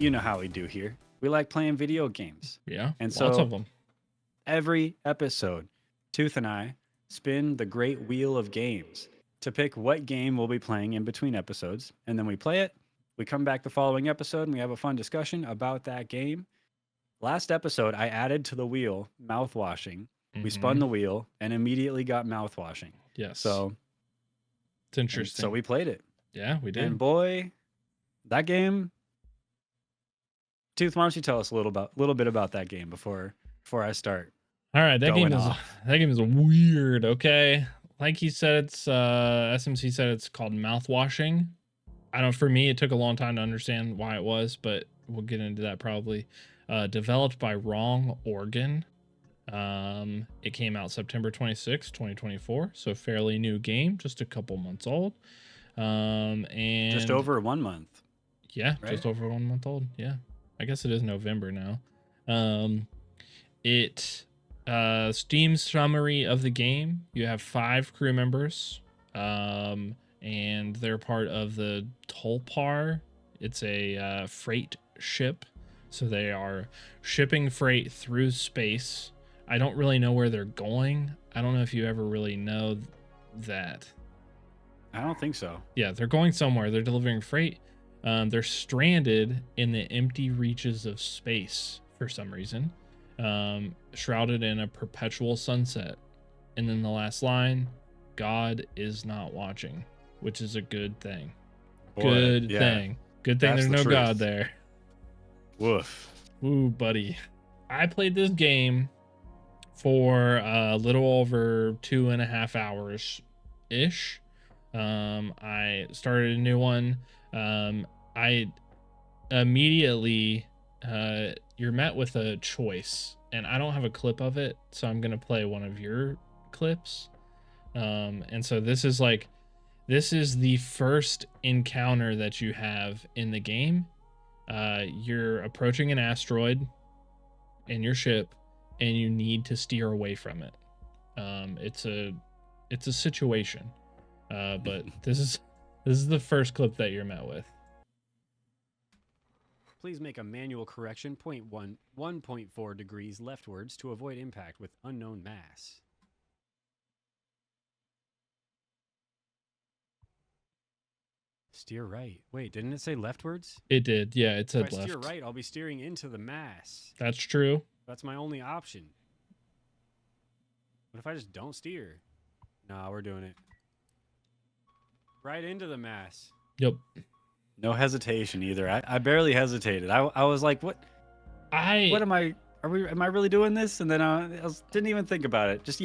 you know how we do here. We like playing video games. Yeah, And lots so of them. every episode, Tooth and I spin the great wheel of games to pick what game we'll be playing in between episodes. And then we play it. We come back the following episode and we have a fun discussion about that game. Last episode, I added to the wheel mouthwashing. We spun the wheel and immediately got mouthwashing. Yes. So it's interesting. So we played it. Yeah, we did. And boy, that game. Tooth, why don't you tell us a little bit about that game before I start? All right, that game is weird. Okay, like he said, it's SMC said it's called Mouthwashing. I don't. For me, it took a long time to understand why it was, but we'll get into that probably. Developed by Wrong Organ. It came out September 26, 2024, so fairly new game, just a couple months old. And just over 1 month. Yeah, right? Just over 1 month old. Yeah, I guess it is November now. Steam summary of the game: you have 5 crew members, and they're part of the Tulpar. It's a freight ship, so they are shipping freight through space. I don't really know where they're going. I don't know if you ever really know that. I don't think so. Yeah, they're going somewhere. They're delivering freight. They're stranded in the empty reaches of space for some reason, shrouded in a perpetual sunset. And then the last line, God is not watching, which is a good thing. Boy, good yeah. thing. Good thing That's there's no truth. God there. Woof. Ooh, buddy. I played this game for a little over 2.5 hours ish. I started a new one. I immediately, you're met with a choice, and I don't have a clip of it, so I'm going to play one of your clips. And so this is the first encounter that you have in the game. You're approaching an asteroid in your ship, and you need to steer away from it. It's a situation. But this is the first clip that you're met with. Please make a manual correction 1.4 degrees leftwards to avoid impact with unknown mass. Steer right. Wait, didn't it say leftwards? It did. Yeah, it said if I left. steer right, I'll be steering into the mass. That's true. That's my only option. What if I just don't steer? Nah, we're doing it. Right into the mass. Yep. No hesitation either. I barely hesitated. I was like, what am I? Am I really doing this? And then didn't even think about it. Just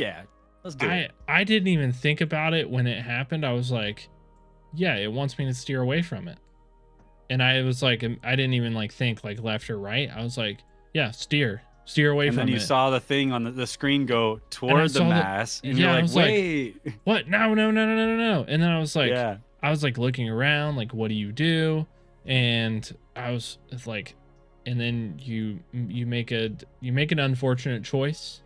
let's do it. I didn't even think about it when it happened. I was like, yeah, it wants me to steer away from it. And I was like, I didn't even think left or right. I was like, yeah, steer away from it. And then you saw the thing on the screen go toward the mass, and you're like, wait, what? No. And then I was like, yeah. I was looking around, what do you do? And I was like, and then you make an unfortunate choice.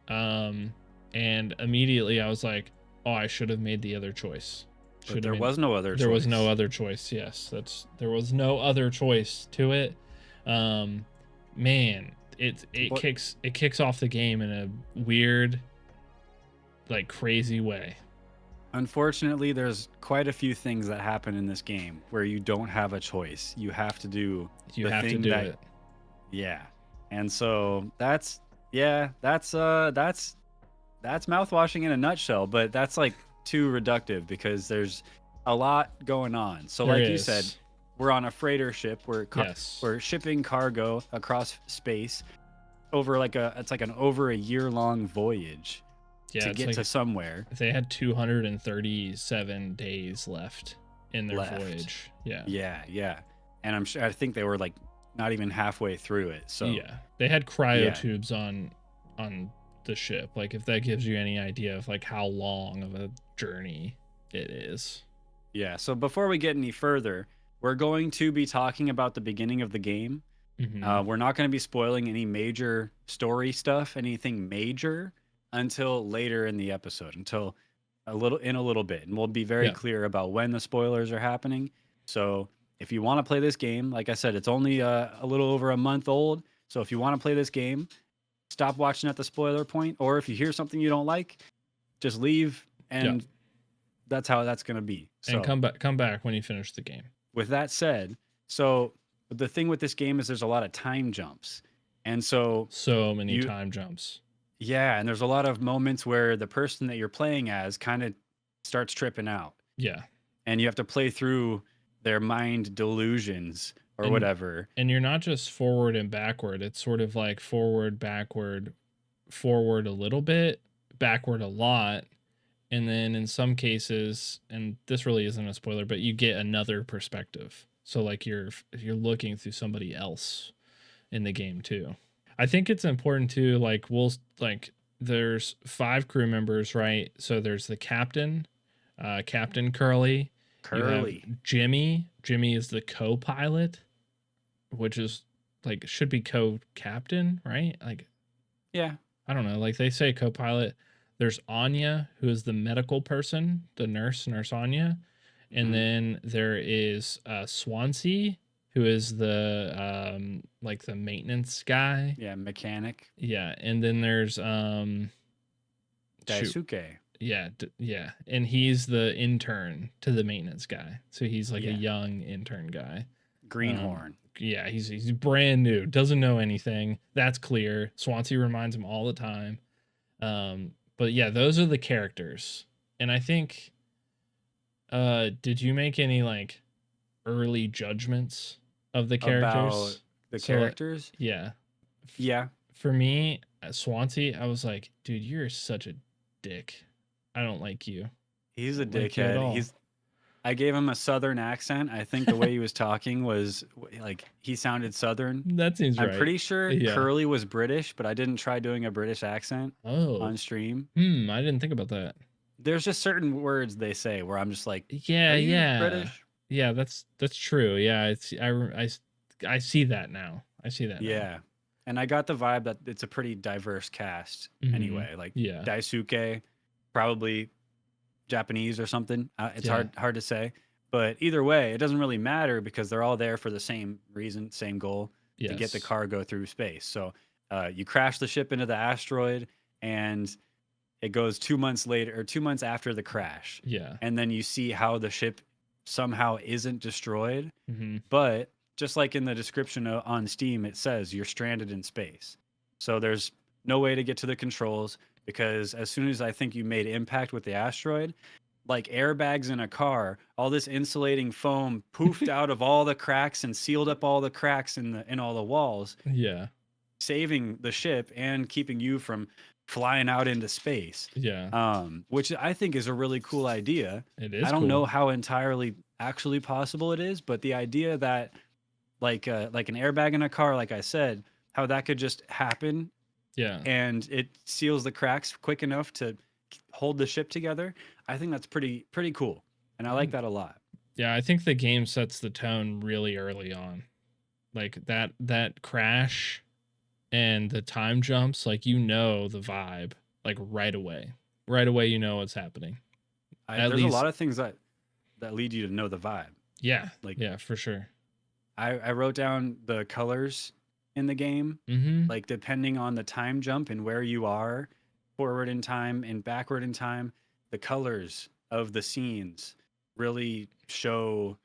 And immediately I was like, oh, I should have made the other choice. But there was no other choice. There was no other choice. Yes, there was no other choice to it. Man, it kicks off the game in a weird, crazy way. Unfortunately, there's quite a few things that happen in this game where you don't have a choice. You have to do it. Yeah. And so that's mouthwashing in a nutshell, but that's too reductive because there's a lot going on. So you said, we're on a freighter ship. We're shipping cargo across space over an over a year-long voyage. To get to somewhere. They had 237 days left in their voyage. Yeah. And I think they were not even halfway through it. So yeah, they had cryo tubes on the ship. If that gives you any idea of how long of a journey it is. Yeah. So before we get any further, we're going to be talking about the beginning of the game. Mm-hmm. We're not going to be spoiling any major story stuff, anything major, until later in the episode, until a little bit, and we'll be very clear about when the spoilers are happening. So if you want to play this game, like I said, it's only a little over a month old. So if you want to play this game, stop watching at the spoiler point, or if you hear something you don't like, just leave, Yeah. and that's how that's going to be. And So come back when you finish the game. with that said, so the thing with this game is there's a lot of time jumps. And so many time jumps. Yeah, and there's a lot of moments where the person that you're playing as kind of starts tripping out. Yeah. And you have to play through their mind delusions or whatever. And you're not just forward and backward. It's sort of like forward, backward, forward a little bit, backward a lot. And then in some cases, and this really isn't a spoiler, but you get another perspective. So like you're looking through somebody else in the game too. I think it's important to there's 5 crew members, right? So there's the captain, Captain Curly. You have Jimmy. Jimmy is the co-pilot, which is like should be co-captain, right? Like, yeah, I don't know. Like they say co-pilot. There's Anya, who is the medical person, the nurse Anya, and then there is Swansea, who is the like the maintenance guy. Yeah, mechanic. Yeah, and then there's Daisuke. Yeah, and he's the intern to the maintenance guy. So he's like a young intern guy. Greenhorn. Yeah, he's brand new, doesn't know anything. That's clear. Swansea reminds him all the time. But yeah, those are the characters. And I think did you make any like early judgments of the characters? About the characters? Yeah. Yeah. For me, Swansea, I was like, dude, you're such a dick. I don't like you. He's a dickhead. I gave him a southern accent. I think the way he was talking was like he sounded southern. That seems right. I'm pretty sure Curly was British, but I didn't try doing a British accent on stream. I didn't think about that. There's just certain words they say where I'm just like, yeah, British? Yeah, that's true. Yeah, I see that now. Yeah. And I got the vibe that it's a pretty diverse cast anyway. Like Daisuke, probably Japanese or something. It's hard to say. But either way, it doesn't really matter because they're all there for the same reason, same goal, to get the cargo through space. So you crash the ship into the asteroid and it goes 2 months later or 2 months after the crash. Yeah. And then you see how the ship somehow isn't destroyed. But just like in the description on Steam, it says you're stranded in space. So there's no way to get to the controls because as soon as I think you made impact with the asteroid, like airbags in a car, all this insulating foam poofed out of all the cracks and sealed up all the cracks in all the walls. Yeah. Saving the ship and keeping you from flying out into space. Yeah. Which I think is a really cool idea. It is. I don't know how entirely actually possible it is, but the idea that like an airbag in a car, like I said, how that could just happen. Yeah. And it seals the cracks quick enough to hold the ship together. I think that's pretty cool. And I like that a lot. Yeah, I think the game sets the tone really early on. Like that crash and the time jumps, like the vibe, like right away. Right away you know what's happening. There's a lot of things that lead you to know the vibe. Yeah. For sure. I wrote down the colors in the game, like depending on the time jump and where you are, forward in time and backward in time, the colors of the scenes really show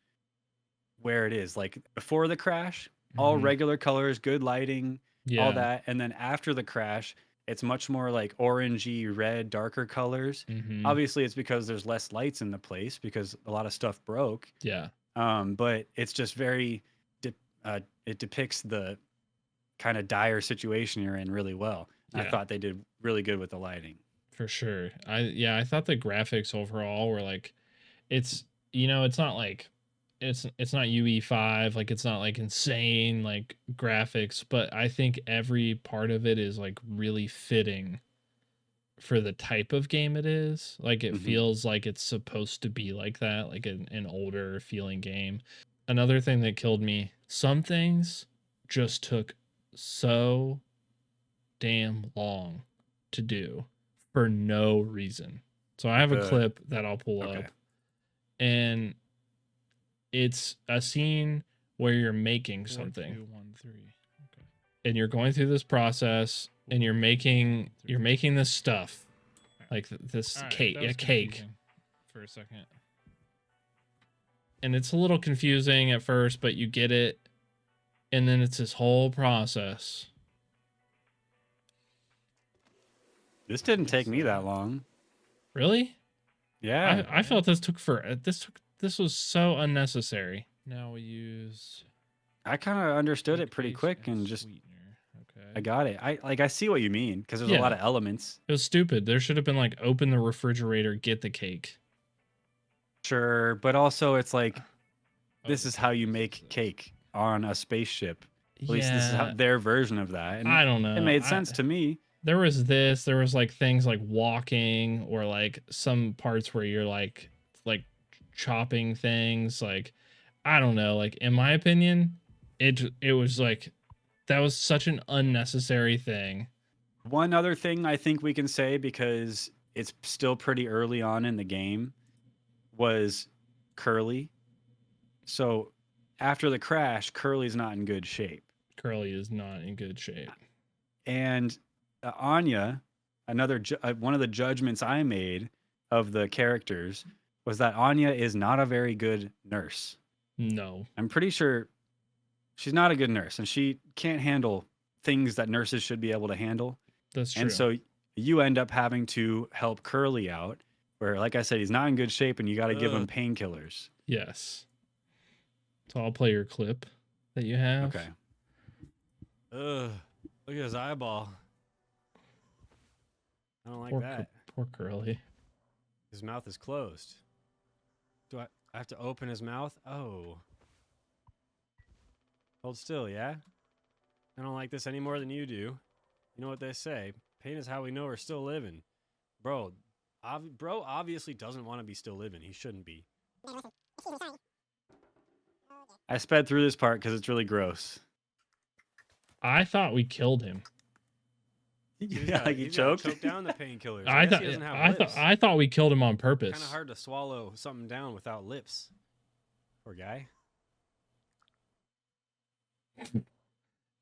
where it is. Like before the crash, all regular colors, good lighting, all that. And then after the crash, it's much more like orangey, red, darker colors. Obviously, it's because there's less lights in the place because a lot of stuff broke. Yeah. But it's just very, it depicts the kind of dire situation you're in really well. I thought they did really good with the lighting. For sure. I thought the graphics overall were like, it's not like it's not UE5, like it's not like insane like graphics, but I think every part of it is like really fitting for the type of game it is. Like it feels like it's supposed to be like that, like an older feeling game. Another thing that killed me, some things just took so damn long to do for no reason. So I have a clip that I'll pull up, and it's a scene where you're making something. 4, 2, 1, 3. Okay. And you're going through this process and you're making this stuff. Like this All right, cake, that was cake. confusing for a second. And it's a little confusing at first, but you get it. And then it's this whole process. This didn't take me that long. Really? Yeah. I felt this was so unnecessary. Now we use I kind of understood it pretty toothpaste quick and just sweetener. Okay. I got it. I see what you mean because there's Yeah. a lot of elements. It was stupid. There should have been like open the refrigerator, get the cake. Sure, but also it's like this Oh, is how you this make is this. cake on a spaceship. At least this is Yeah, how their version of that. And I don't know. it made sense to me. There was like things like walking or like some parts where you're like chopping things. Like, I don't know. Like, in my opinion, it was like that was such an unnecessary thing. One other thing I think we can say, because it's still pretty early on in the game, was Curly. So after the crash, Curly's not in good shape. Curly is not in good shape. And Anya, one of the judgments I made of the characters was that Anya is not a very good nurse. No. I'm pretty sure she's not a good nurse, and she can't handle things that nurses should be able to handle. That's true. And so you end up having to help Curly out, where, like I said, he's not in good shape, and you got to give him painkillers. Yes. So I'll play your clip that you have. Okay. Ugh, look at his eyeball. I don't like that. Poor Curly. His mouth is closed. Do I have to open his mouth? Oh. Hold still, yeah? I don't like this any more than you do. You know what they say. Pain is how we know we're still living. Bro, bro obviously doesn't want to be still living. He shouldn't be. I sped through this part because it's really gross. I thought we killed him. Yeah, like he choked. Choke down the painkillers. I guess he doesn't have lips. thought we killed him on purpose. Kind of hard to swallow something down without lips. Poor guy.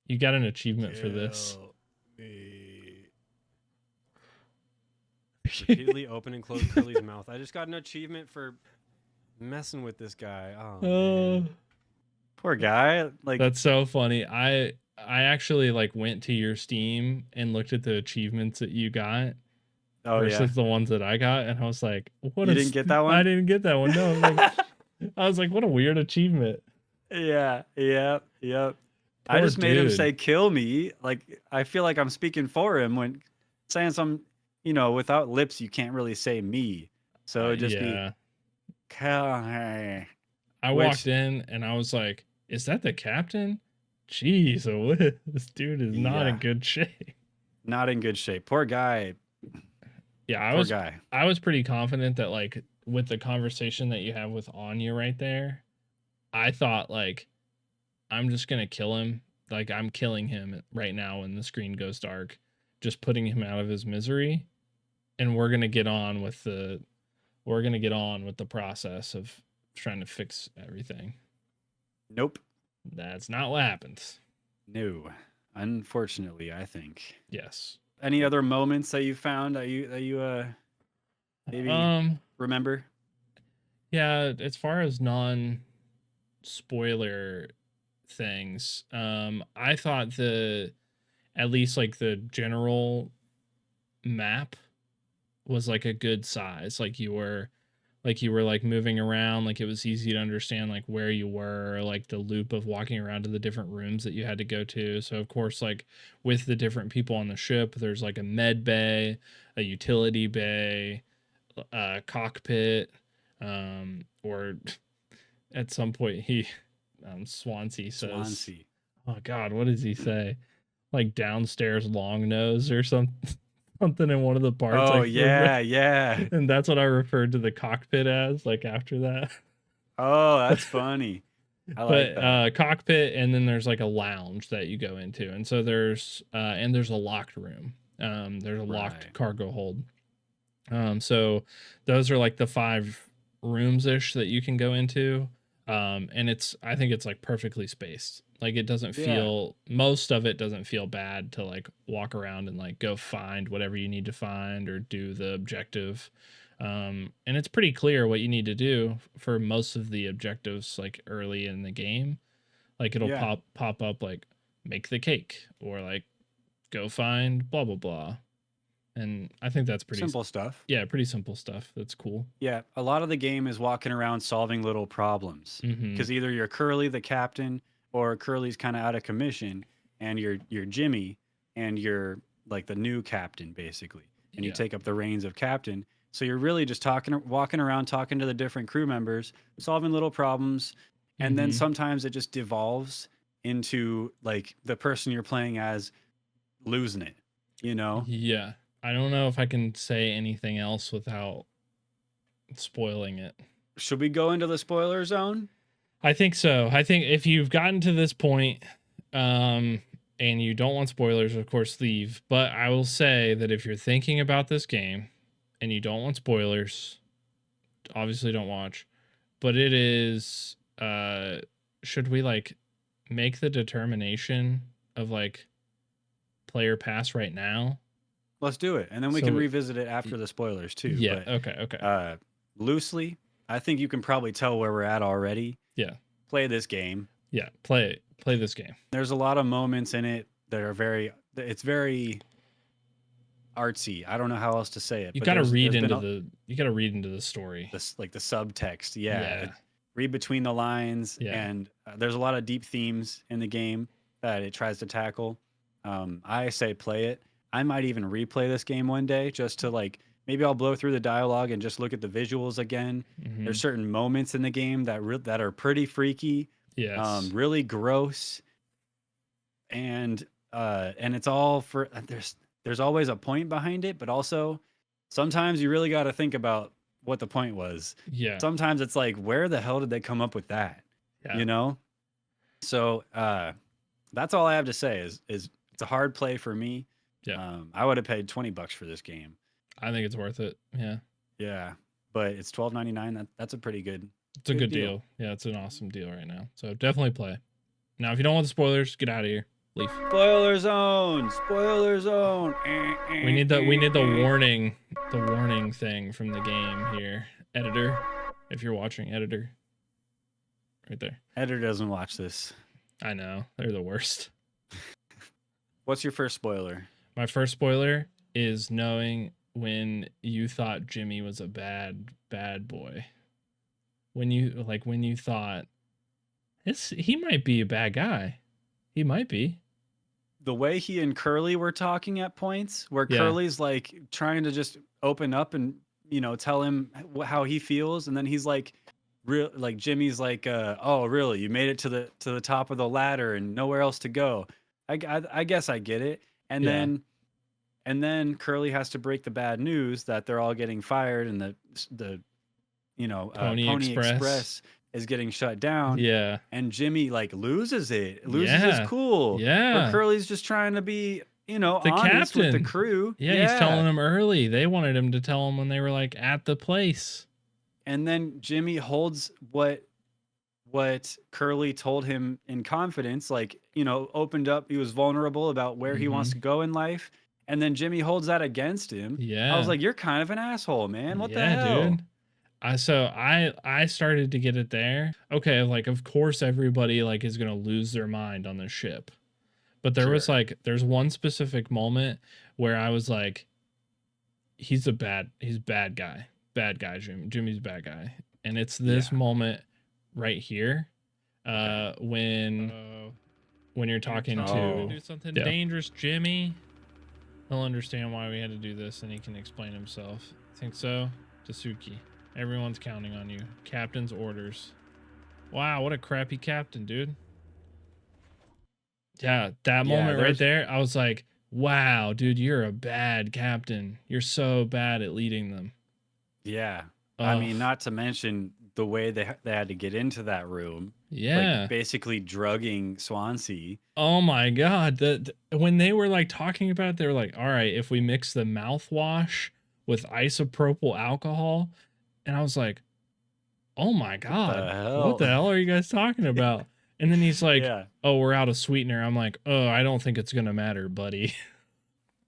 You got an achievement for this. Kill me. Repeatedly open and close Curly's mouth. I just got an achievement for messing with this guy. Oh, man. Poor guy. Like, That's so funny. I actually like went to your Steam and looked at the achievements that you got oh versus yeah. the ones that I got, and I was like, "What?" You didn't get that one? I didn't get that one. No, I was like, "What a weird achievement." Yeah. I Poor just made him dude. say "kill me." Like, I feel like I'm speaking for him when saying some, without lips, you can't really say me. So it'd just yeah. be kill me. I which- walked in and I was like, "Is that the captain?" Jeez, this dude is not in Yeah. good shape. Not in good shape. Poor guy. Yeah, Poor guy. I was pretty confident that like with the conversation that you have with Anya right there, I thought like I'm just gonna kill him. Like I'm killing him right now when the screen goes dark, just putting him out of his misery, and we're gonna get on with the process of trying to fix everything. Nope. That's not what happens. No. Unfortunately, I think. Yes. Any other moments that you found that you maybe remember? Yeah, as far as non-spoiler things, I thought at least like the general map was like a good size. Like you were like moving around, like it was easy to understand like where you were, like the loop of walking around to the different rooms that you had to go to. So of course, like with the different people on the ship, there's like a med bay, a utility bay, a cockpit, or at some point Swansea says, Swansea. oh God, what does he say? Like downstairs long nose or something in one of the parts. Oh like, yeah. and that's what I referred to the cockpit as, like after that. Oh, that's funny. I like that. Cockpit, and then there's like a lounge that you go into, and so there's a locked room. There's a locked Right. cargo hold. So those are like the 5 rooms ish that you can go into. And I think it's like perfectly spaced. Like it doesn't Yeah. feel, most of it doesn't feel bad to like walk around and like go find whatever you need to find or do the objective. And it's pretty clear what you need to do for most of the objectives like early in the game. Like it'll Yeah. pop up like make the cake or like go find blah blah blah. And I think that's pretty Simple stuff. Yeah, pretty simple stuff. That's cool. Yeah, a lot of the game is walking around solving little problems Mhm. because either you're Curly the captain or Curly's kind of out of commission, and you're Jimmy and you're like the new captain basically, and you Yeah. take up the reins of captain. So you're really just walking around, talking to the different crew members, solving little problems, and then Mhm. sometimes it just devolves into like the person you're playing as losing it, you know? Yeah. I don't know if I can say anything else without spoiling it. Should we go into the spoiler zone? I think so. I think if you've gotten to this point, and you don't want spoilers, of course, leave. But I will say that if you're thinking about this game and you don't want spoilers, obviously don't watch. But it is, should we like make the determination of like player pass right now? Let's do it, and then we So can we- revisit it after the spoilers too. Yeah. But, Okay. loosely, I think you can probably tell where we're at already. Yeah. Play this game. Yeah. Play this game. There's a lot of moments in it that are it's very artsy. I don't know how else to say it. You but got to read there's been into you got to read into the story. this like the subtext. Yeah. Yeah. Read between the lines, Yeah. and there's a lot of deep themes in the game that it tries to tackle. I say play it. I might even replay this game one day just to like maybe I'll blow through the dialogue and just look at the visuals again. Mhm. There's certain moments in the game that are pretty freaky, Yes. really gross, and it's all for there's always a point behind it, but also sometimes you really got to think about what the point was. Yeah. Sometimes it's like, where the hell did they come up with that? Yeah. You know? So that's all I have to say is it's a hard play for me. Yeah. I would have paid $20 for this game. I think it's worth it. Yeah. Yeah. But it's $12.99. That's a pretty good. It's a Good good deal. deal. Yeah, it's an awesome deal right now. So definitely play. Now, if you don't want the spoilers, get out of here. Leave. Spoiler zone. Spoiler zone. We need the warning thing from the game here. Editor, if you're watching, editor. Right there. Editor doesn't watch this. I know. They're the worst. What's your first spoiler? My first spoiler is knowing when you thought Jimmy was a bad boy. When you thought he might be a bad guy. He might be. The way he and Curly were talking at points where Yeah. Curly's like trying to just open up and, tell him how he feels. And then he's like, like Jimmy's like, oh, really? You made it to the top of the ladder and nowhere else to go. I guess I get it. And Yeah. then Curly has to break the bad news that they're all getting fired and the Pony Pony Express. Express is getting shut down. Yeah. And Jimmy like loses his Yeah. cool. Yeah. Where Curly's just trying to be, The honest with the captain. crew. Yeah, he's telling them early. They wanted him to tell them when they were like at the place. And then Jimmy holds what Curly told him in confidence, like, opened up. He was vulnerable about where he wants to go in life. And then Jimmy holds that against him. Yeah. I was like, you're kind of an asshole, man. What the hell? Dude. I started to get it there. Okay, like of course everybody like is gonna lose their mind on the ship. But there's one specific moment where I was like, he's bad guy. Bad guy, Jimmy's a bad guy. And it's this moment right here. When you're talking Oh. to do something Yeah. dangerous, Jimmy, he'll understand why we had to do this and he can explain himself. Think so? Tasuki. Everyone's counting on you. Captain's orders. Wow, what a crappy captain, dude. Yeah, that moment right there, I was like, wow, dude, you're a bad captain. You're so bad at leading them. Yeah. I mean, not to mention the way they had to get into that room. Yeah. Like basically drugging Swansea. Oh my God. When they were like talking about it, they were like, all right, if we mix the mouthwash with isopropyl alcohol, and I was like, oh my God, hell? what the hell are you guys talking about? And then he's like, Yeah. oh, we're out of sweetener. I'm like, oh, I don't think it's going to matter, buddy.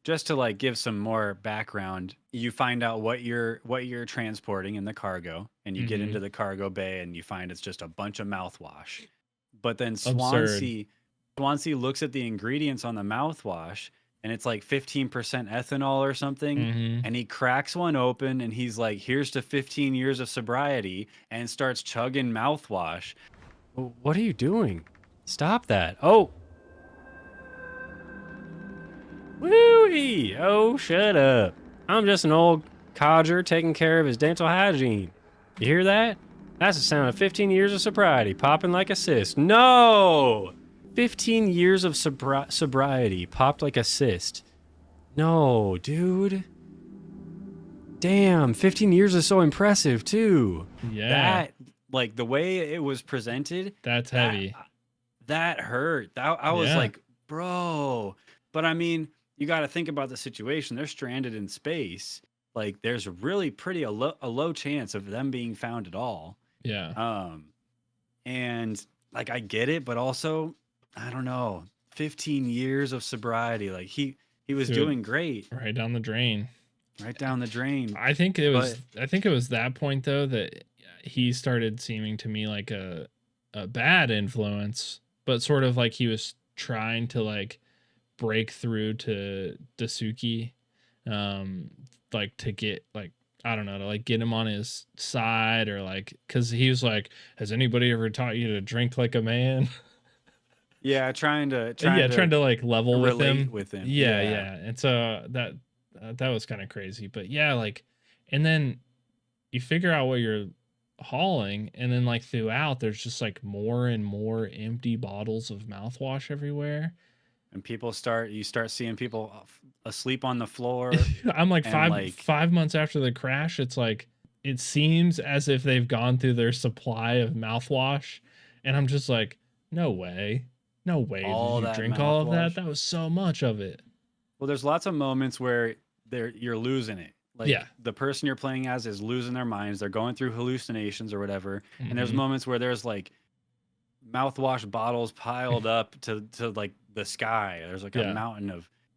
Just to like give some more background, you find out what you're transporting in the cargo, and you get Mhm. into the cargo bay, and you find it's just a bunch of mouthwash. But then Absurd. Swansea looks at the ingredients on the mouthwash, and it's like 15% ethanol or something. Mhm. And he cracks one open, and he's like, "Here's to 15 years of sobriety," and starts chugging mouthwash. What are you doing? Stop that. Oh. Woo-wee. Oh, shut up. I'm just an old codger taking care of his dental hygiene. You hear that? That's the sound of 15 years of sobriety popping like a cyst. No! 15 years of sobriety popped like a cyst. No, dude. Damn, 15 years is so impressive, too. Yeah, That, like, the way it was presented, that's that- heavy. that hurt. I was Yeah. like, bro. But I mean, you got to think about the situation. They're stranded in space. Like, there's really a low chance of them being found at all. Yeah. And like, I get it, but also, I don't know. 15 years of sobriety. Like, he was Dude. doing great. Right down the drain. Right down the drain. I think it was that point though that he started seeming to me like a bad influence, but sort of like he was trying to like break through to Dasuki, like to get like, I don't know, to like get him on his side, or like, because he was like, has anybody ever taught you to drink like a man? Yeah, trying to like level with relate him. with him. Yeah. And so that was kind of crazy, but yeah, like, and then you figure out what you're hauling, and then like throughout there's just like more and more empty bottles of mouthwash everywhere. And you start seeing people asleep on the floor. I'm like And, 5 months after the crash, it's like it seems as if they've gone through their supply of mouthwash, and I'm just like, no way All did you that drink all of that? mouthwash? That was so much of it. Well, there's lots of moments where you're losing it. Like, Yeah. the person you're playing as is losing their minds. They're going through hallucinations or whatever. And there's Mhm. moments where there's like mouthwash bottles piled up to like the sky. There's like Yeah. a mountain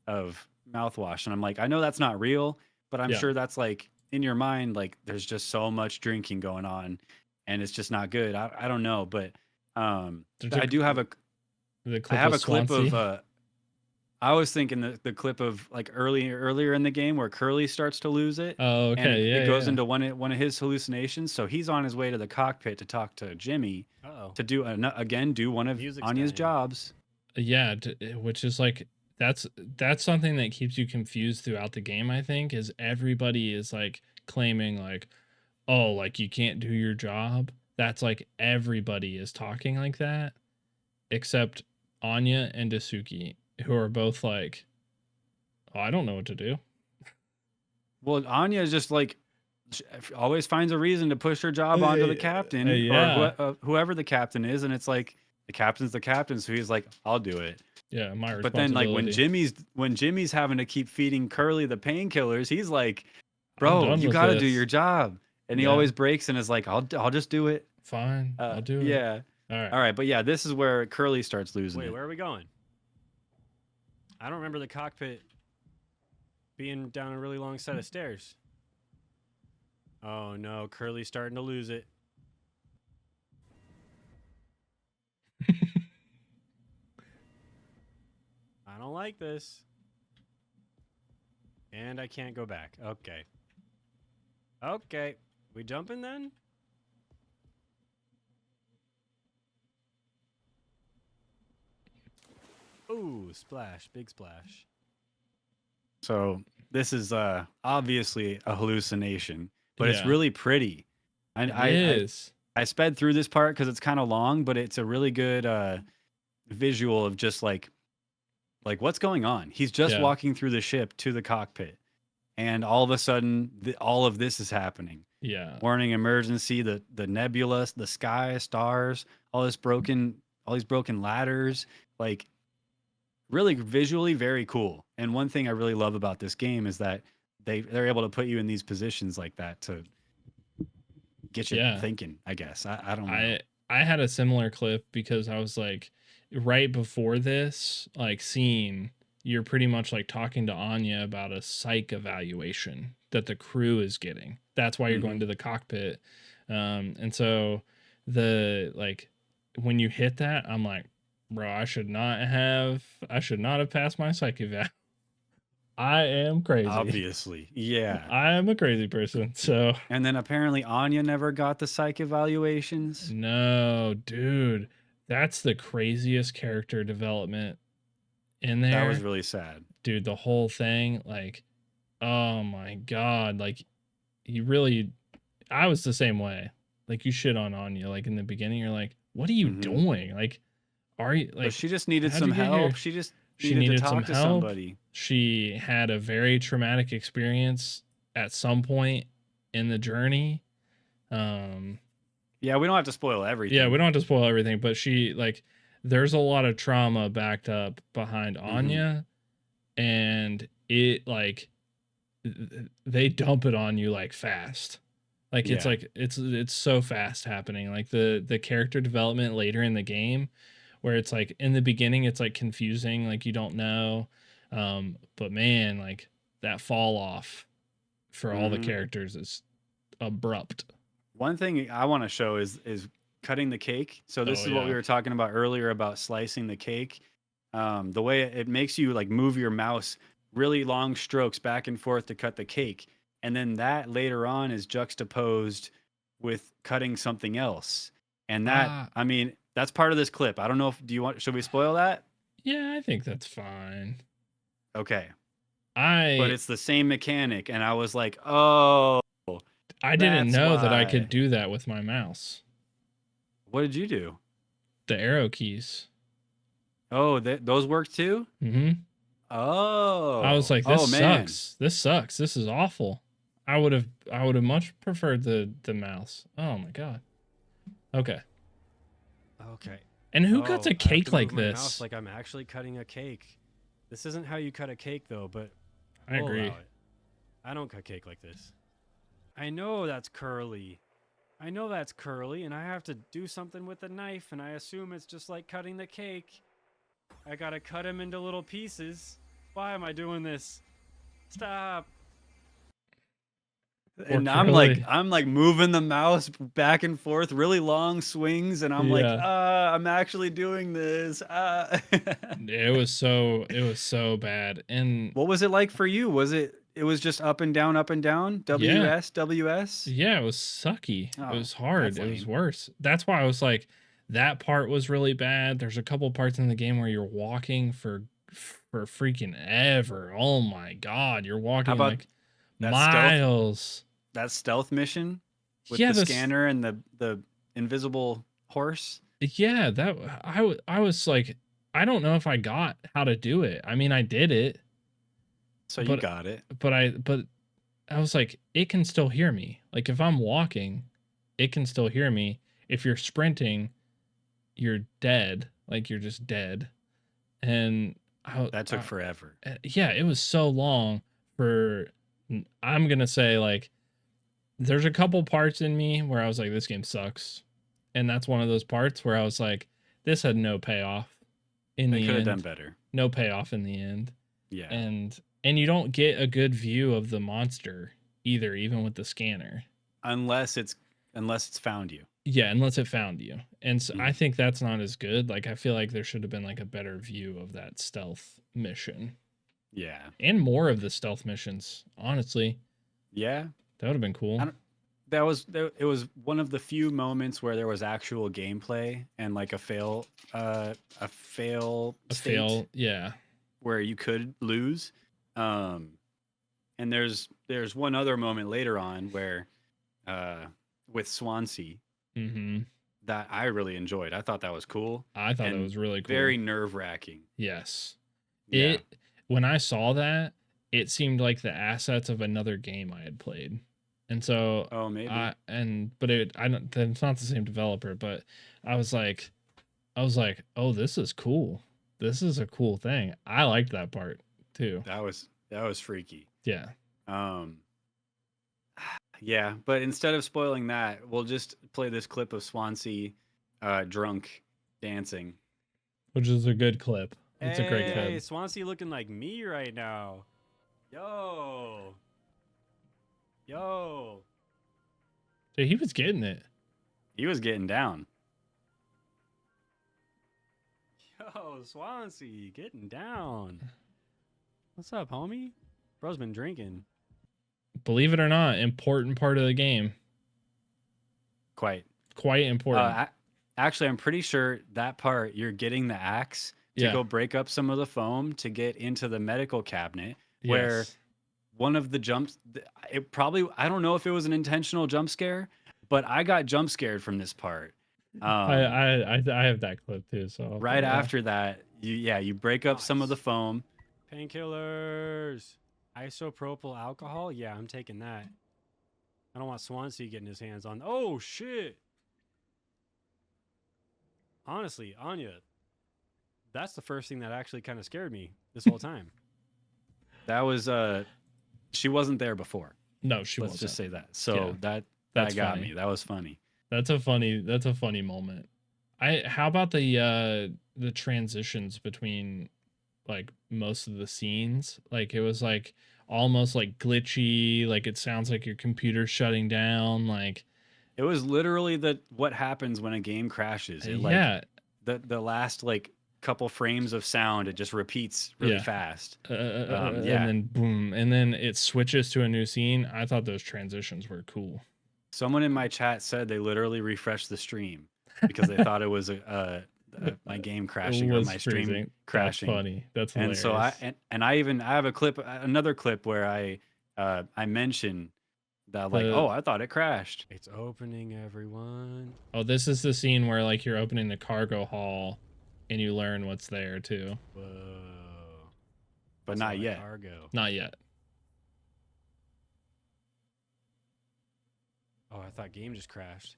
of mouthwash. And I'm like, I know that's not real, but I'm Yeah. sure that's like in your mind, like there's just so much drinking going on, and it's just not good. I don't know, but There's I do have the I clip have of a clip Swansea. of I was thinking the clip of like earlier in the game where Curly starts to lose it. Oh, And okay. it goes yeah. into one of his hallucinations. So he's on his way to the cockpit to talk to Jimmy Uh-oh. to do one of Music's Anya's dying. jobs. Yeah, which is like that's something that keeps you confused throughout the game, I think, is everybody is like claiming like, oh, like you can't do your job. That's like everybody is talking like that, except Anya and Dasuki, who are both like, oh, I don't know what to do. Well, Anya is just like always finds a reason to push her job onto the captain yeah. or whoever the captain is, and it's like the captain's the captain, so he's like, I'll do it. Yeah, my But then like responsibility. when Jimmy's having to keep feeding Curly the painkillers, he's like, I'm bro, done you with got to do this. your job. And he Yeah. always breaks and is like, I'll just do it. Fine, I'll do it. Yeah. All right. All right, but yeah, this is where Curly starts losing Wait, it. where are we going? I don't remember the cockpit being down a really long set of stairs. Oh no, Curly's starting to lose it. I don't like this. And I can't go back. Okay. Okay. We jumping then? Ooh, splash. Big splash. So this is obviously a hallucination, but it's Yeah. really pretty. And It I is. sped through this part because it's kind of long, but it's a really good visual of just like what's going on. He's just Yeah. walking through the ship to the cockpit, and all of a sudden, all of this is happening. Yeah. Warning, emergency, the nebula, the sky, stars, all these broken ladders, like really visually very cool. And one thing I really love about this game is that they're able to put you in these positions like that to get you Yeah. thinking, I guess. I don't know. I had a similar clip because I was like, right before this like scene, you're pretty much like talking to Anya about a psych evaluation that the crew is getting. That's why you're going to the cockpit. And so the like when you hit that, I'm like, bro, I should not have passed my psych eval. I am crazy. Obviously. Yeah. I am a crazy person. So And then apparently Anya never got the psych evaluations. no, dude, that's the craziest character development in there. That was really sad. Dude, the whole thing, like, oh my god, like, I was the same way. Like, you shit on Anya, like in the beginning, you're like, what are you doing? Like, are you like? But she just needed how'd some you get here? help. She just She needed needed to talk some to help. somebody. She had a very traumatic experience at some point in the journey. Yeah, we don't have to spoil everything. Yeah, we don't have to spoil everything, but she like there's a lot of trauma backed up behind Anya, and it like they dump it on you like fast. Like it's Yeah. like it's so fast happening. Like the character development later in the game, where it's like in the beginning it's like confusing, like you don't know. But man, like that fall off for all the characters is abrupt. One thing I want to show is cutting the cake. So this Oh, is what yeah. we were talking about earlier about slicing the cake. The way it makes you like move your mouse really long strokes back and forth to cut the cake. And then that later on is juxtaposed with cutting something else. And that, I mean, that's part of this clip. I don't know should we spoil that? Yeah, I think that's fine. Okay. But But it's the same mechanic. And I was like, oh, I didn't that's know that I why. could do that with my mouse. What did you do? The arrow keys. Oh, those work too? Mm-hmm. Oh. I was like, this man. sucks. This sucks. This is awful. I would have much preferred the mouse. Oh my god. Okay. Okay. And who Oh, cuts I a have to cake move like my this? mouse like I'm actually cutting a cake. This isn't how you cut a cake, though, but I we'll agree. allow it. I don't cut cake like this. I know that's curly. And I have to do something with the knife, and I assume it's just like cutting the cake. I gotta cut him into little pieces. Why am I doing this? Stop. And Curly. I'm like moving the mouse back and forth, really long swings, and I'm like, Yeah. I'm actually doing this. It was so bad. And What was it like for you? It was just up and down, WS, WS? yeah, it was sucky. Oh, It was hard. that's It was lame. worse. That's why I was like, that part was really bad. There's a couple parts in the game where you're walking for freaking ever. Oh my god, you're walking about like that miles. That stealth mission with Yeah, the this- scanner and the invisible horse. Yeah, that I was like, I don't know if I got how to do it. I mean, I did it, So you But- got it. but I was like, it can still hear me. Like if I'm walking, it can still hear me. If you're sprinting, you're dead. Like you're just dead. And That took forever. yeah, it was so long for, I'm going to say like, there's a couple parts in me where I was like, this game sucks. And that's one of those parts where I was like, this had no payoff in They the could have end. done better. No payoff in the end. Yeah. And you don't get a good view of the monster either, even with the scanner. Unless it's found you. Yeah, unless it found you. And so I Mhm. think that's not as good. Like I feel like there should have been like a better view of that stealth mission. Yeah. And more of the stealth missions, honestly. Yeah. That would have been cool. It was one of the few moments where there was actual gameplay and like a fail A state fail, yeah. where you could lose. And there's one other moment later on where with Swansea Mm-hmm. that I really enjoyed. I thought that was cool. I thought that And was really cool. Very nerve-wracking. Yes. Yeah. When I saw that, it seemed like the assets of another game I had played. And so Oh, maybe. it's not the same developer, but I was like, oh, this is cool. This is a cool thing. I liked that part too. That was freaky. Yeah. Yeah, but instead of spoiling that, we'll just play this clip of Swansea drunk dancing. Which is a good clip. It's a great Hey, clip. Swansea looking like me right now. Yo. Yo. Dude, he was getting it. He was getting down. Yo, Swansea, getting down. What's up, homie? Bro's been drinking. Believe it or not, important part of the game. Quite. Quite important. Actually, I'm pretty sure that part you're getting the axe to Yeah. go break up some of the foam to get into the medical cabinet where Yes. one of the jumps, it probably, I don't know if it was an intentional jump scare, but I got jump scared from this part. I have that clip too. So Right yeah. after that, you break up some of the Nice. foam. Painkillers. Isopropyl alcohol? Yeah, I'm taking that. I don't want Swansea getting his hands on. Oh, shit. Honestly, Anya, that's the first thing that actually kind of scared me this whole time. That was she wasn't there before. No, she Let's wasn't. just say that. So Yeah, that that's got funny. me. That was funny. That's a funny moment. How about the transitions between like most of the scenes? Like it was like almost like glitchy, like it sounds like your computer's shutting down, like It was literally what happens when a game crashes. It, like, yeah. the last like couple frames of sound, it just repeats really Yeah. fast. Yeah. yeah. And then boom, and then it switches to a new scene. I thought those transitions were cool. Someone in my chat said they literally refreshed the stream because they thought it was my game crashing or was my stream freezing. crashing. That's funny. That's And hilarious. so I have a clip, another clip where I mention that like, The- oh, I thought it crashed. It's opening, everyone. Oh, this is the scene where like you're opening the cargo hall and you learn what's there too. Whoa. But That's not all the yet. Cargo. Not yet. Oh, I thought game just crashed.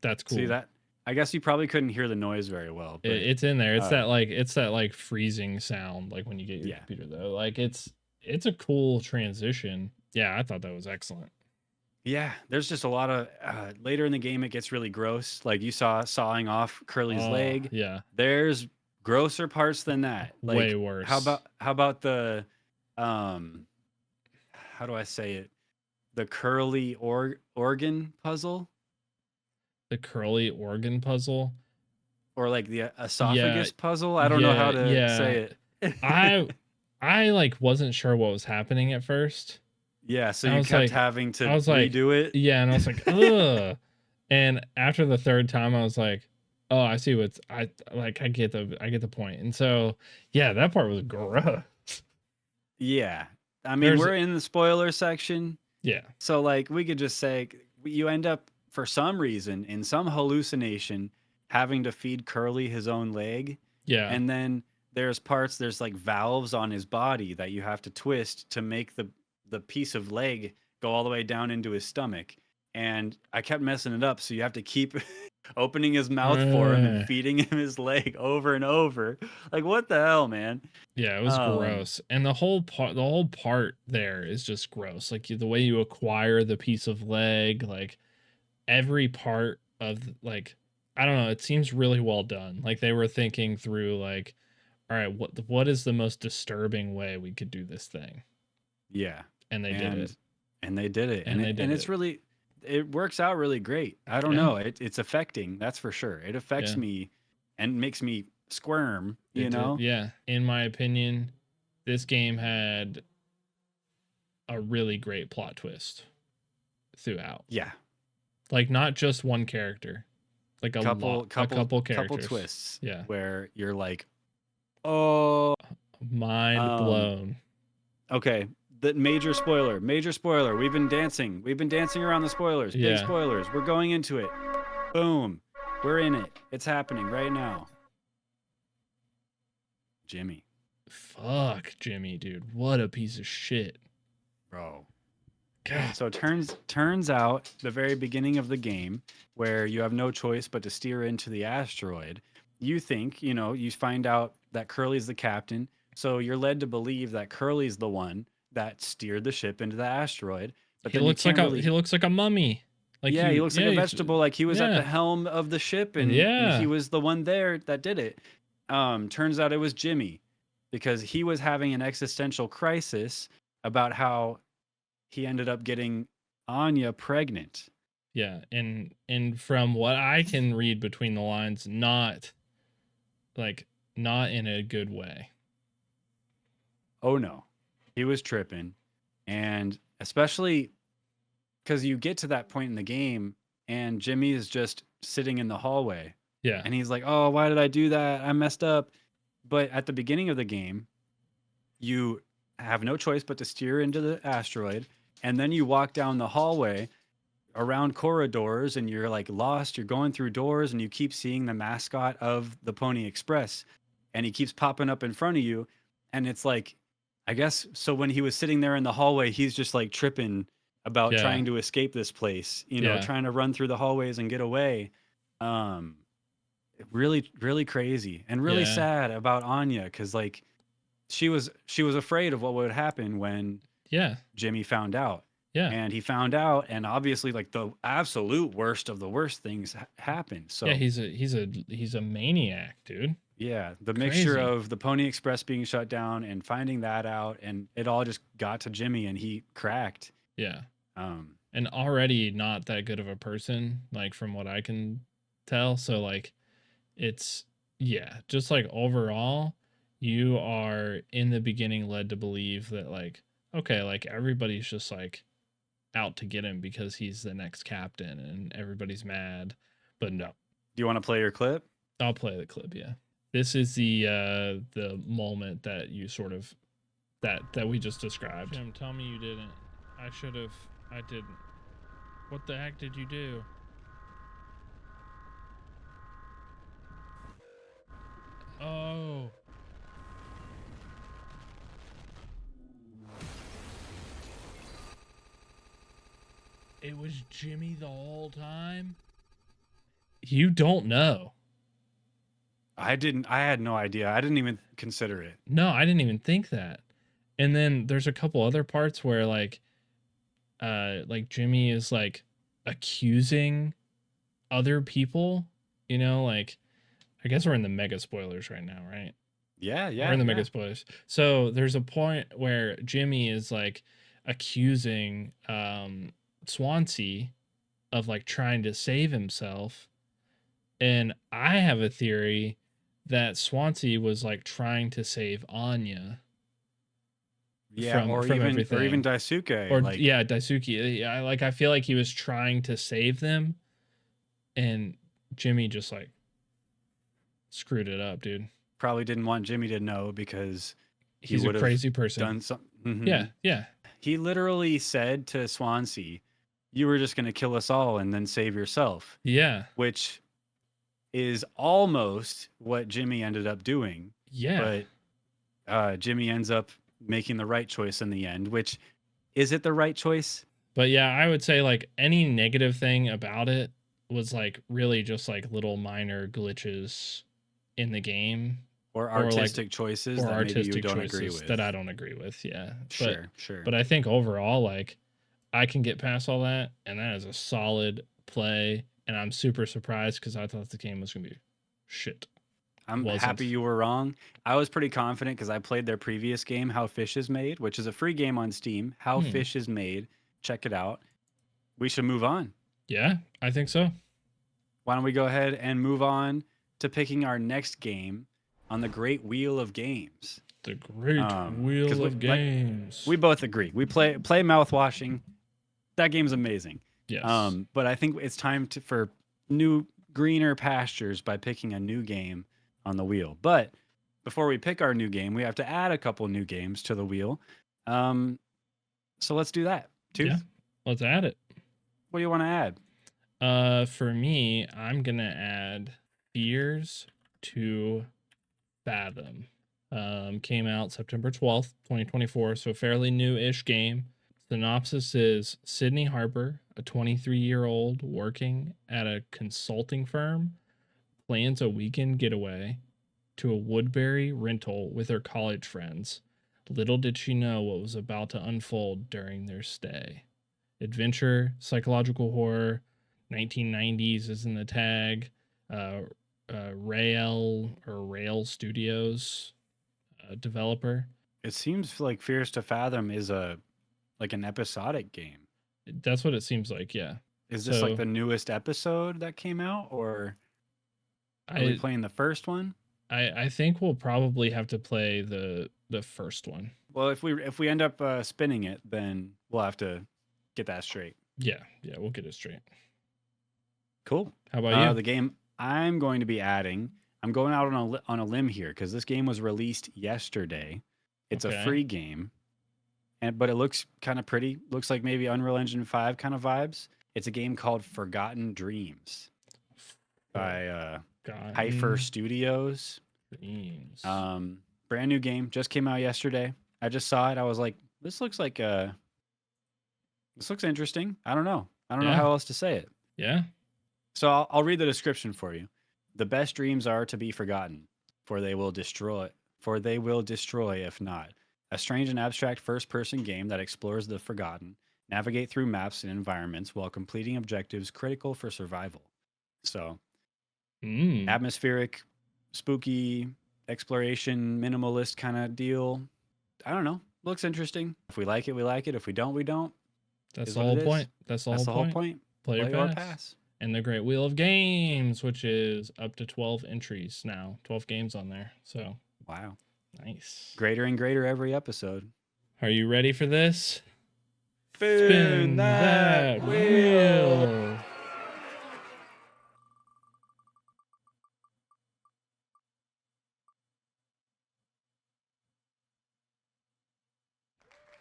That's cool. See that? I guess you probably couldn't hear the noise very well. But It's in there. It's uh, that like freezing sound like when you get your Yeah. computer though. Like it's a cool transition. Yeah, I thought that was excellent. yeah, there's just a lot of later in the game it gets really gross. Like you saw sawing off Curly's Oh, leg. Yeah. There's grosser parts than that. Like, Way worse. How about the how do I say it? The curly organ puzzle, the curly organ puzzle? or like the esophagus puzzle? I don't know how to yeah. say it. I like wasn't sure what was happening at first. Yeah, so I you was kept like- having to I was like, redo it. Yeah, and I was like, ugh. And after the third time, I was like, oh, I see what's I get the point. And so yeah, that part was gross. Yeah, I mean There's- we're in the spoiler section, Yeah. so like we could just say you end up for some reason in some hallucination having to feed Curly his own leg. Yeah. And then there's like valves on his body that you have to twist to make the piece of leg go all the way down into his stomach. And I kept messing it up, so you have to keep opening his mouth for him and feeding him his leg over and over. Like, what the hell, man? Yeah, it was gross. And the whole part there is just gross. Like the way you acquire the piece of leg, like every part of like I don't know, it seems really well done. Like they were thinking through like, all right, what is the most disturbing way we could do this thing? Yeah. And they did it. And they did it. And they it, did and it's it. really, it works out really great. I don't Yeah. know. It's affecting, that's for sure. It affects Yeah. me and makes me squirm, It you did. know? Yeah. In my opinion, this game had a really great plot twist throughout. Yeah. Like not just one character, like a couple characters. couple twists Yeah. where you're like, oh, Mind blown. okay. The major spoiler. We've been dancing around the spoilers. Big Yeah. spoilers. We're going into it. Boom. We're in it. It's happening right now. Jimmy, Fuck Jimmy, dude. What a piece of shit. bro. God. So turns out the very beginning of the game, where you have no choice but to steer into the asteroid, you think, you find out that Curly's the captain, so you're led to believe that Curly's the one that steered the ship into the asteroid. But He then you looks like can't a really- he looks like a mummy. Like yeah, he looks like a he's- vegetable. Like he was at yeah. the helm of the ship, and Yeah. he was the one there that did it. Turns out it was Jimmy, because he was having an existential crisis about how he ended up getting Anya pregnant. Yeah, and from what I can read between the lines, not in a good way. Oh no, he was tripping, and especially because you get to that point in the game, and Jimmy is just sitting in the hallway. Yeah. And he's like, "Oh, why did I do that? I messed up." But at the beginning of the game, you have no choice but to steer into the asteroid, and then you walk down the hallway around corridors, and you're like lost. You're going through doors, and you keep seeing the mascot of the Pony Express, and he keeps popping up in front of you. And it's like, I guess, so when he was sitting there in the hallway, he's just like tripping about Yeah. trying to escape this place, Yeah. trying to run through the hallways and get away. Really, really crazy and really Yeah. sad about Anya, because like she was afraid of what would happen when Yeah. Jimmy found out. Yeah. And he found out, and obviously like the absolute worst of the worst things happened. So Yeah, he's a maniac, dude. yeah, the mixture Crazy. of the Pony Express being shut down and finding that out, and it all just got to Jimmy, and he cracked. Yeah. Um, And already not that good of a person, like from what I can tell. So like it's just like overall, you are in the beginning led to believe that like, okay, like everybody's just like out to get him because he's the next captain and everybody's mad. But no. do you want to play your clip? I'll play the clip, yeah. This is the moment that you sort of that we just described. Jim, tell me you didn't. I didn't. What the heck did you do? Oh. It was Jimmy the whole time? You don't know. I had no idea. I didn't even consider it. No, I didn't even think that. And then there's a couple other parts where like Jimmy is like accusing other people, like I guess we're in the mega spoilers right now, right? Yeah, We're in the mega spoilers. So there's a point where Jimmy is like accusing Swansea of like trying to save himself. And I have a theory that Swansea was like trying to save Anya. Yeah, or even everything. Daisuke. Or like, yeah, Daisuke. Yeah, I feel like he was trying to save them, and Jimmy just like screwed it up, dude. probably didn't want Jimmy to know, because He's a would've crazy person. done something. Yeah, yeah, He literally said to Swansea, "You were just going to kill us all and then save yourself," yeah, which is almost what Jimmy ended up doing. yeah. But Jimmy ends up making the right choice in the end, which, is it the right choice? But yeah, I would say like any negative thing about it was like really just like little minor glitches in the game Or like- artistic choices or that maybe you artistic don't agree choices with? that I don't agree with. Yeah, Sure. But I think overall, like, I can get past all that, and that is a solid play. And I'm super surprised because I thought the game was gonna be shit. I'm wasn't. happy you were wrong. I was pretty confident because I played their previous game, How Fish is Made, which is a free game on Steam. How Hmm. Fish is Made. Check it out. We should move on. Yeah, I think so. Why don't we go ahead and move on to picking our next game on the Great Wheel of Games? The great 'cause wheel we- of games. We both agree. We play Mouthwashing. That game's amazing. yes. But I think it's time for new greener pastures by picking a new game on the wheel. But before we pick our new game, we have to add a couple new games to the wheel. So let's do that. Tooth, Yeah. Let's add it. what do you want to add? For me, I'm gonna add Fears to Fathom. Came out September 12th, 2024, so fairly new-ish game. Synopsis is Sydney Harper, a 23-year-old working at a consulting firm, plans a weekend getaway to a Woodbury rental with her college friends. Little did she know what was about to unfold during their stay. adventure, psychological horror. 1990s is in the tag. Rail Studios developer. It seems like Fears to Fathom is an episodic game. That's what it seems like. Yeah. Is this So- like the newest episode that came out, or are we I playing the first one? I think we'll probably have to play the first one. Well, if we end up spinning it, then we'll have to get that straight. Yeah, we'll get it straight. Cool. How about you? The game I'm going to be adding, I'm going out on a limb here because this game was released yesterday. It's Okay. a free game, but it looks kind of pretty. Looks like maybe Unreal Engine 5 kind of vibes. It's a game called Forgotten Dreams by God. Hyper Studios. Dreams. Brand new game, just came out yesterday. I just saw it. I was like, this looks interesting. I don't know Yeah. how else to say it. Yeah. So I'll read the description for you. The best dreams are to be forgotten, for they will destroy if not. A strange and abstract first-person game that explores the forgotten, navigate through maps and environments while completing objectives critical for survival. So, atmospheric, spooky, exploration, minimalist kind of deal. I don't know. Looks interesting. If we like it, we like it. If we don't, we don't. That's is the what whole it is. point. That's the That's the whole whole point. point. Player Play or pass. pass. And the Great Wheel of Games, which is up to 12 entries now. 12 games on there. So Wow. nice. Greater and greater every episode. Are you ready for this? Spin that wheel.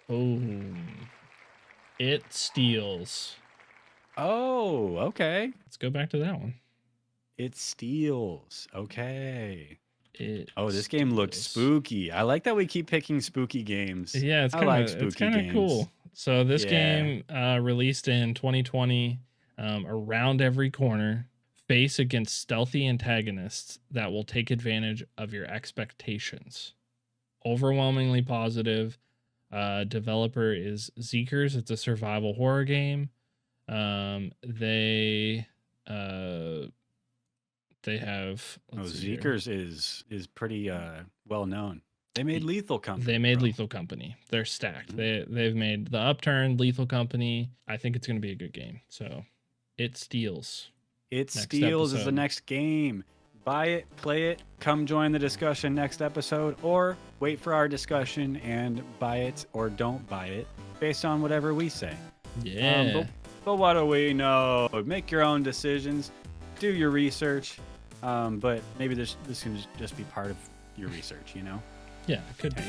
Boom. It steals. Oh, okay. Let's go back to that one. It steals. Okay. It Oh, this game looks steals. spooky. I like that we keep picking spooky games. Yeah, it's I kind like of spooky games. cool. So this Yeah. game released in 2020, around every corner, face against stealthy antagonists that will take advantage of your expectations. Overwhelmingly positive. Developer is Zeekers. It's a survival horror game. They have let's see here. Zeekers is pretty well known. They made Lethal Company. They made bro. Lethal Company. They're stacked. Mhm. They've made The Upturn, Lethal Company. I think it's going to be a good game. So, It Steals. It next Steals is the episode. next game. Buy it, play it, come join the discussion next episode, or wait for our discussion and buy it or don't buy it based on whatever we say. Yeah. But what do we know? Make your own decisions. Do your research. But maybe this can just be part of your research, you know? Yeah, it could be.